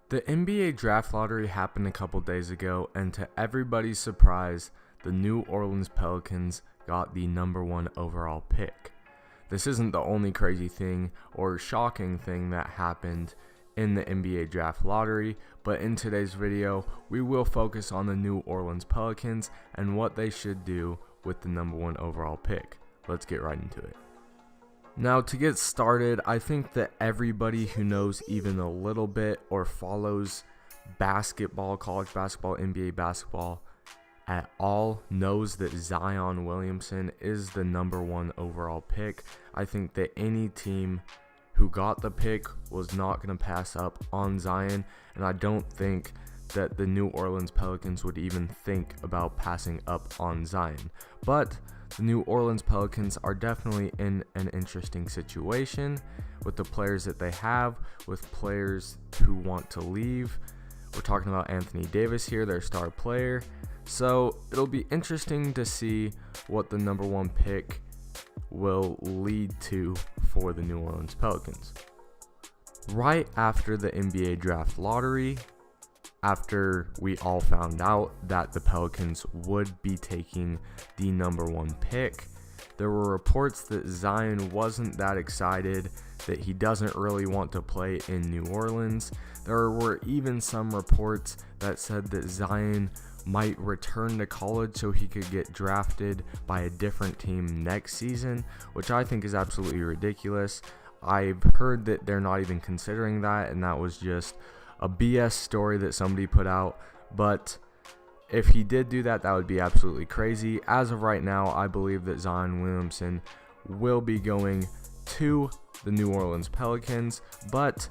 The NBA draft lottery happened a couple days ago, and to everybody's surprise, the New Orleans Pelicans got the #1 overall pick. This isn't the only crazy thing or shocking thing that happened in the NBA draft lottery, but in today's video, we will focus on the New Orleans Pelicans and what they should do with the #1 overall pick. Let's get right into it. Now, to get started, I think that everybody who knows even a little bit or follows basketball, college basketball, NBA basketball at all knows that Zion Williamson is the #1 overall pick. I think that any team who got the pick was not going to pass up on Zion, and I don't think that the New Orleans Pelicans would even think about passing up on Zion. But the New Orleans Pelicans are definitely in an interesting situation with the players that they have, with players who want to leave. We're talking about Anthony Davis here, their star player. So it'll be interesting to see what the #1 pick will lead to for the New Orleans Pelicans. Right after the NBA draft lottery, after we all found out that the Pelicans would be taking the #1 pick, there were reports that Zion wasn't that excited, that he doesn't really want to play in New Orleans. There were even some reports that said that Zion might return to college so he could get drafted by a different team next season, which I think is absolutely ridiculous. I've heard that they're not even considering that, and that was just a BS story that somebody put out. But if he did do that, that would be absolutely crazy. As of right now, I believe that Zion Williamson will be going to the New Orleans Pelicans, but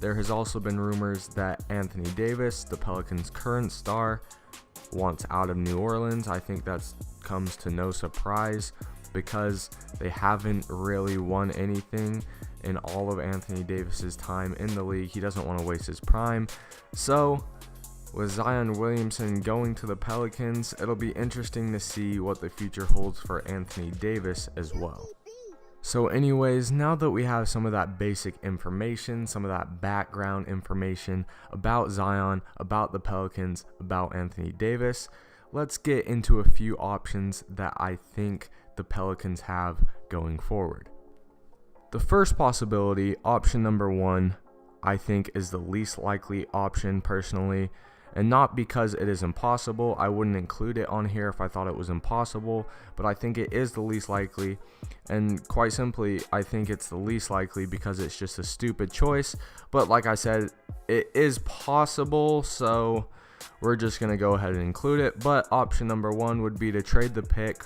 there has also been rumors that Anthony Davis, the Pelicans' current star, wants out of New Orleans. I think that comes to no surprise because they haven't really won anything in all of Anthony Davis's time in the league. He doesn't want to waste his prime. So with Zion Williamson going to the Pelicans, it'll be interesting to see what the future holds for Anthony Davis as well. So anyways, now that we have some of that basic information, some of that background information about Zion, about the Pelicans, about Anthony Davis, let's get into a few options that I think the Pelicans have going forward. The first possibility, option #1, I think is the least likely option personally, and not because it is impossible. I wouldn't include it on here if I thought it was impossible, but I think it is the least likely, and quite simply, I think it's the least likely because it's just a stupid choice. But like I said, it is possible, so we're just going to go ahead and include it. But option #1 would be to trade the pick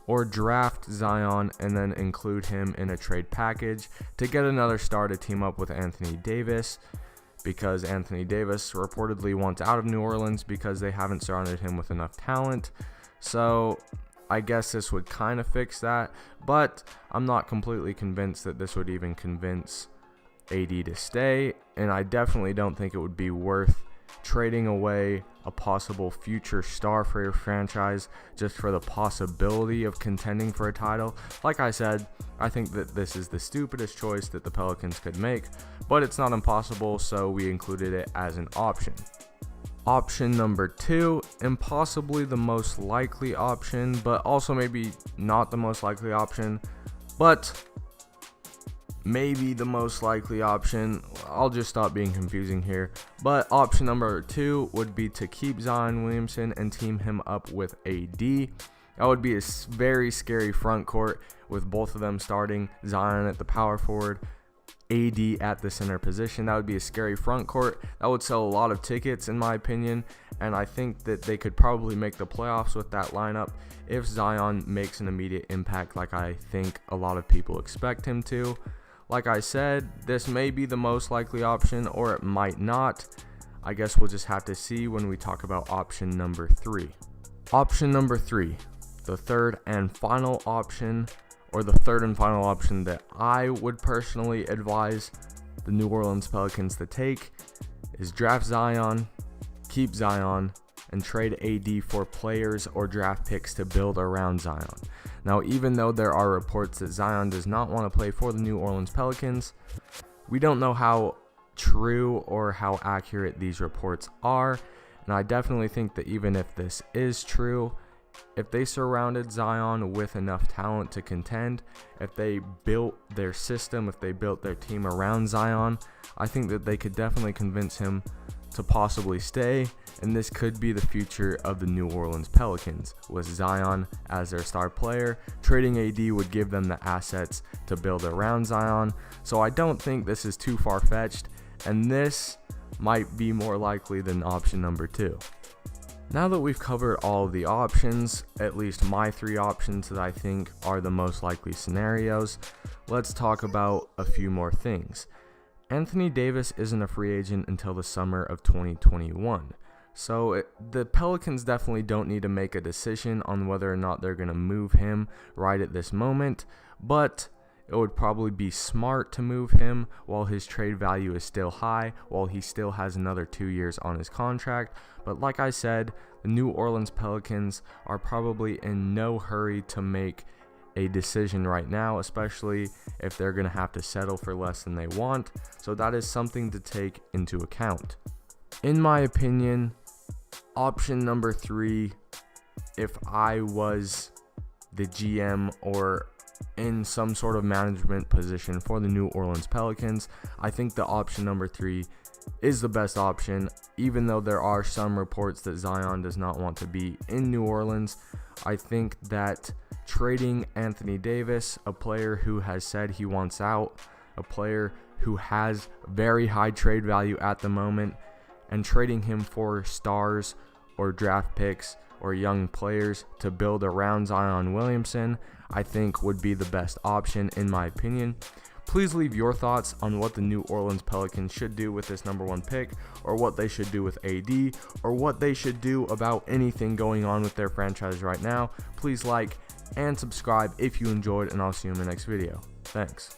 or draft Zion and then include him in a trade package to get another star to team up with Anthony Davis, because Anthony Davis reportedly wants out of New Orleans because they haven't surrounded him with enough talent. So I guess this would kind of fix that, but I'm not completely convinced that this would even convince AD to stay, and I definitely don't think it would be worth trading away a possible future star for your franchise just for the possibility of contending for a title. Like I said, I think that this is the stupidest choice that the Pelicans could make, but it's not impossible, so we included it as an option. Option #2, impossibly the most likely option, but also maybe not the most likely option, but maybe the most likely option. I'll just stop being confusing here. But option #2 would be to keep Zion Williamson and team him up with AD. That would be a very scary front court with both of them starting, Zion at the power forward, AD at the center position. That would be a scary front court. That would sell a lot of tickets in my opinion, and I think that they could probably make the playoffs with that lineup if Zion makes an immediate impact like I think a lot of people expect him to. Like I said, this may be the most likely option or it might not. I guess we'll just have to see when we talk about option #3. Option #3, the third and final option, or the third and final option that I would personally advise the New Orleans Pelicans to take, is draft Zion, keep Zion, and trade AD for players or draft picks to build around Zion. Now, even though there are reports that Zion does not want to play for the New Orleans Pelicans, we don't know how true or how accurate these reports are. And I definitely think that even if this is true, if they surrounded Zion with enough talent to contend, if they built their system, if they built their team around Zion, I think that they could definitely convince him to possibly stay, and this could be the future of the New Orleans Pelicans, with Zion as their star player. Trading AD would give them the assets to build around Zion, so I don't think this is too far-fetched, and this might be more likely than option number 2. Now that we've covered all of the options, at least my 3 options that I think are the most likely scenarios, let's talk about a few more things. Anthony Davis isn't a free agent until the summer of 2021. So the Pelicans definitely don't need to make a decision on whether or not they're going to move him right at this moment, but it would probably be smart to move him while his trade value is still high, while he still has another 2 years on his contract. But like I said, the New Orleans Pelicans are probably in no hurry to make a decision right now, especially if they're going to have to settle for less than they want. So that is something to take into account. In my opinion, option number 3, if I was the GM or in some sort of management position for the New Orleans Pelicans, I think the option number 3 is the best option. Even though there are some reports that Zion does not want to be in New Orleans, I think that trading Anthony Davis, a player who has said he wants out, a player who has very high trade value at the moment, and trading him for stars or draft picks or young players to build around Zion Williamson, I think would be the best option in my opinion. Please leave your thoughts on what the New Orleans Pelicans should do with this number 1 pick, or what they should do with AD, or what they should do about anything going on with their franchise right now. Please like and subscribe if you enjoyed, and I'll see you in the next video. Thanks.